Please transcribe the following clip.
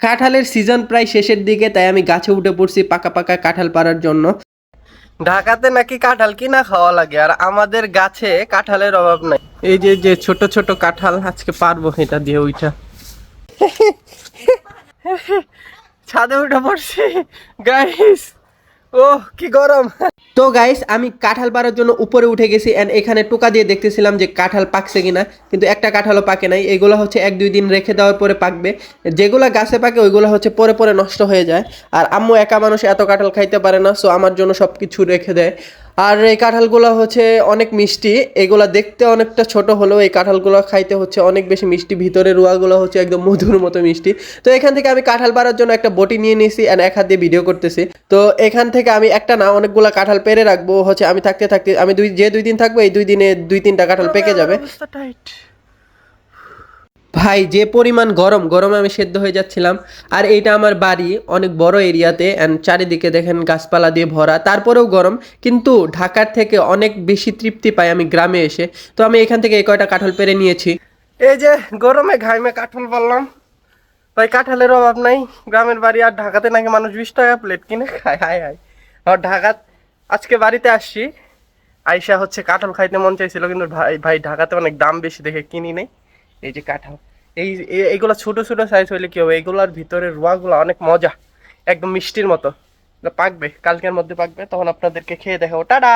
কাঁঠালের সিজন প্রায় শেষের দিকে, তাই আমি গাছে উঠে পড়ছি পাকা পাকা কাঁঠাল পাড়ার জন্য। ঢাকাতে নাকি কাঁঠাল কিনা খাওয়া লাগে, আর আমাদের গাছে কাঁঠালের অভাব নাই। এই যে যে ছোট ছোট কাঁঠাল আজকে পারবো এটা দিয়ে ওইটা। ছাদে উঠে পড়ছি গাইস, ও কি গরম। তো গাইস আমি কাঁঠাল পাড়ার জন্য উপরে উঠে গেছি, এন্ড এখানে টোকা দিয়ে দেখতেছিলাম যে কাঁঠাল পাকছে কিনা, কিন্তু একটা কাঁঠালও পাকে নাই। এগুলো হচ্ছে 1-2 দিন রেখে দেওয়ার পরে পাকবে। যেগুলো গাছে পাকে ওইগুলো হচ্ছে পরে পরে নষ্ট হয়ে যায়। আর আম্মু একা মানুষ এত কাঁঠাল খাইতে পারে না, সো আমার জন্য সব কিছু রেখে দেয়। আর এই কাঁঠালগুলো হচ্ছে অনেক মিষ্টি। এগুলা দেখতে অনেকটা ছোট হলেও এই কাঁঠালগুলো খাইতে হচ্ছে অনেক বেশি মিষ্টি, ভিতরে রুয়াগুলো হচ্ছে একদম মধুর মতো মিষ্টি। তো এখান থেকে আমি কাঁঠাল পাড়ার জন্য একটা বটি নিয়ে নিয়েছি, এন্ড এক হাত দিয়ে ভিডিও করতেছি। তো এখান থেকে আমি একটা না অনেকগুলো কাঁঠাল পেরে রাখবো, হচ্ছে আমি থাকতে থাকতে আমি 2 দিন থাকবো, এই 2 দিনে 2-3টা কাঁঠাল পেকে যাবে। ভাই যে পরিমাণ গরম, গরমে আমি সেদ্ধ হয়ে যাচ্ছিলাম। আর এইটা আমার বাড়ি অনেক বড় এরিয়াতে, অ্যান্ড চারিদিকে দেখেন গাছপালা দিয়ে ভরা, তারপরেও গরম। কিন্তু ঢাকার থেকে অনেক বেশি তৃপ্তি পাই আমি গ্রামে এসে। তো আমি এখান থেকে এই কয়টা কাঁঠাল পেরে নিয়েছি। এই যে গরমে ঘাইমে কাঁঠাল বললাম ভাই, কাঁঠালের অভাব নাই। গ্রামের বাড়ি, আর ঢাকাতে নাকি মানুষ 20 টাকা প্লেট কিনে খায়। হায় হায়। আর ঢাকাত আজকে বাড়িতে আসছি, আইসা হচ্ছে কাঁঠাল খাইতে মন চাইছিল, কিন্তু ভাই ভাই ঢাকাতে অনেক দাম বেশি দেখে কিনি নেই। এই যে কাঁঠাল, এইগুলা ছোট ছোট সাইজ হইলে কি হবে, এইগুলার ভিতরে রোয়াগুলো অনেক মজা, একদম মিষ্টির মতো। পাকবে, কালকের মধ্যে পাকবে, তখন আপনাদেরকে খেয়ে দেখাবো। টাটা।